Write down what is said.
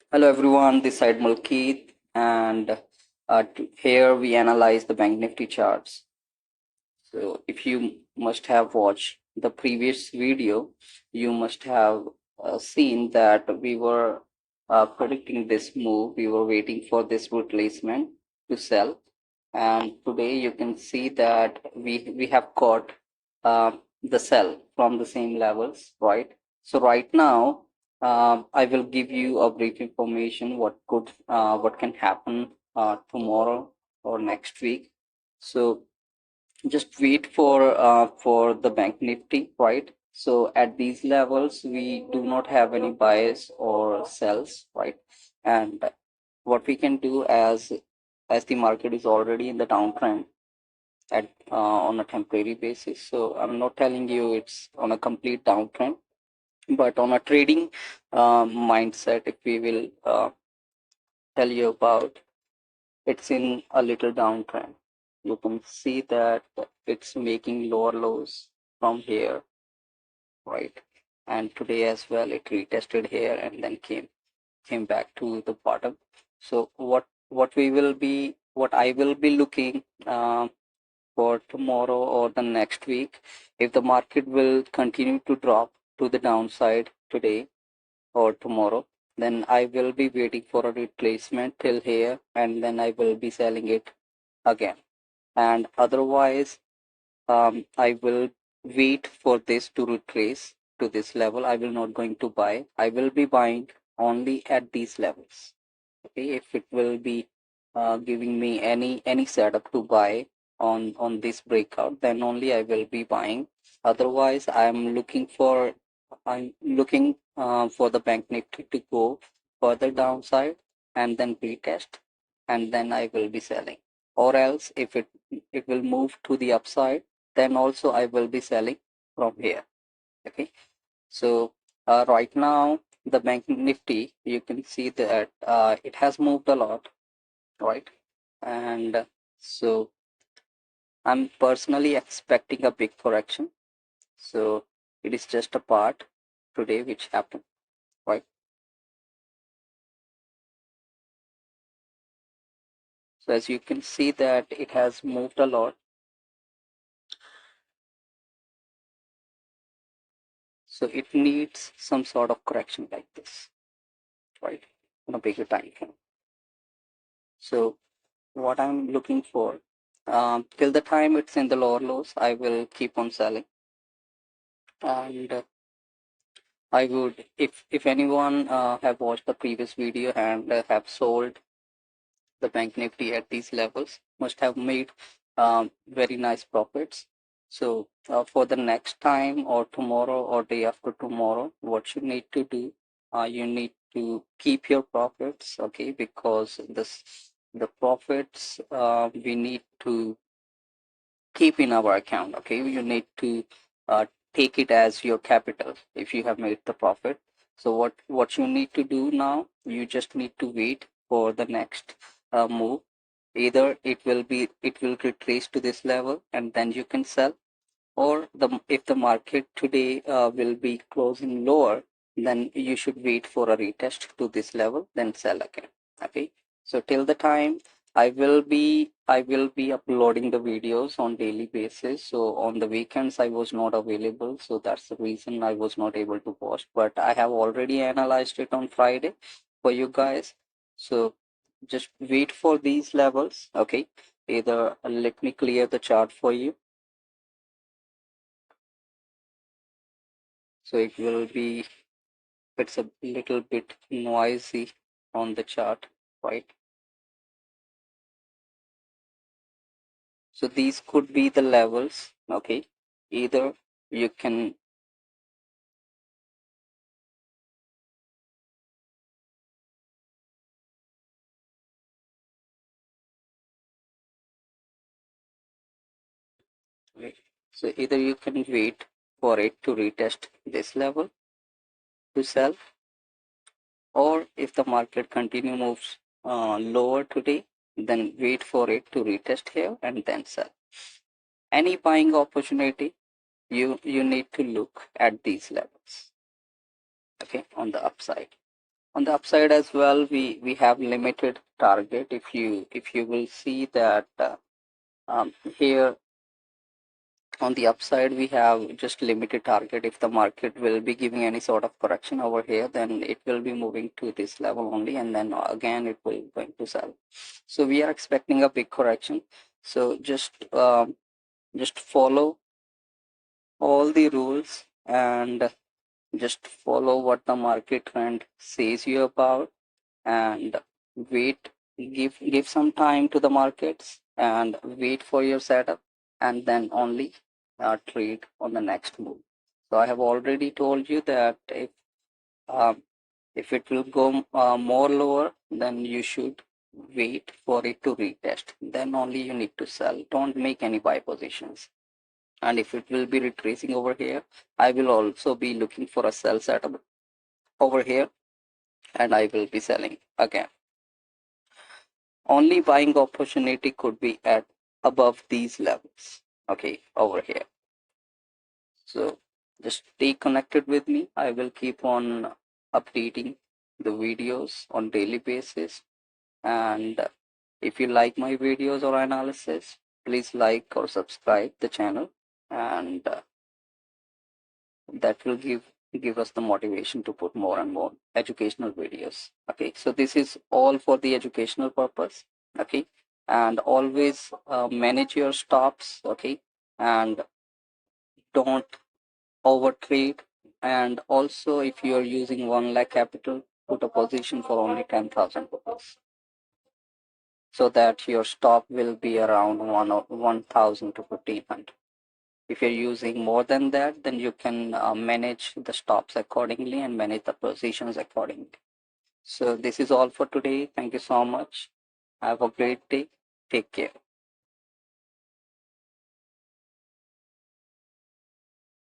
Hello everyone, this side Malkeet, and here we analyze the Bank Nifty charts. So if you must have watched the previous video, you must have seen that we were predicting this move. We were waiting for this retracement to sell, and today you can see that we have got the sell from the same levels, right? So right now, I will give you a brief information what can happen tomorrow or next week. So just wait for the bank nifty, right? So at these levels we do not have any buys or sells, right? And what we can do, as the market is already in the downtrend at on a temporary basis, so I'm not telling you it's on a complete downtrend, but on a trading mindset, if we will tell you about, it's in a little downtrend. You can see that it's making lower lows from here, right? And today as well, it retested here and then came back to the bottom. So what I will be looking for tomorrow or the next week, if the market will continue to drop to the downside today or tomorrow, then I will be waiting for a retracement till here, and then I will be selling it again. And otherwise, I will wait for this to retrace to this level. I will not going to buy. I will be buying only at these levels. Okay, if it will be giving me any setup to buy on this breakout, then only I will be buying. Otherwise, I'm looking for the bank nifty to go further downside and then retest, and then I will be selling. Or else, if it will move to the upside, then also I will be selling from here. Okay, so right now the bank nifty, you can see that it has moved a lot, right? And so I'm personally expecting a big correction. So it is just a part today which happened, right? So as you can see that it has moved a lot. So it needs some sort of correction like this, right? On a bigger time frame. So what I'm looking for, till the time it's in the lower lows, I will keep on selling. And I would, if anyone have watched the previous video and have sold the bank nifty at these levels, must have made very nice profits. So for the next time or tomorrow or day after tomorrow, what you need to do, you need to keep your profits, okay? Because the profits we need to keep in our account, okay? You need to take it as your capital if you have made the profit. So what you need to do now, you just need to wait for the next move. Either it will retrace to this level and then you can sell, or if the market today will be closing lower, then you should wait for a retest to this level, then sell again. Okay, so till the time, I will be uploading the videos on daily basis. So on the weekends I was not available, so that's the reason I was not able to post, but I have already analyzed it on Friday for you guys. So just wait for these levels. Okay, either let me clear the chart for you. So it will be, it's a little bit noisy on the chart, right? So these could be the levels, okay? Either you can, right? So either you can wait for it to retest this level to sell, or if the market continue moves lower today, then wait for it to retest here and then sell. Any buying opportunity, you need to look at these levels, okay, on the upside. On the upside as well, we have limited target. If you will see that here on the upside we have just limited target. If the market will be giving any sort of correction over here, then it will be moving to this level only, and then again it will going to sell. So we are expecting a big correction. So just follow all the rules and just follow what the market trend says you about, and wait, give some time to the markets and wait for your setup, and then only trade on the next move. So I have already told you that um, if it will go more lower, then you should wait for it to retest, then only you need to sell. Don't make any buy positions. And if it will be retracing over here, I will also be looking for a sell setup over here, and I will be selling again. Only buying opportunity could be at above these levels, okay, over here. So just stay connected with me. I will keep on updating the videos on daily basis. And if you like my videos or analysis, please like or subscribe the channel, and that will give us the motivation to put more and more educational videos. Okay, so this is all for the educational purpose. Okay, and always manage your stops. Okay, and don't overtrade. And also, if you are using 1 lakh capital, put a position for only 10,000 rupees, so that your stop will be around 1,000 to 1,500. If you're using more than that, then you can manage the stops accordingly and manage the positions accordingly. So this is all for today. Thank you so much. Have a great day. Take care.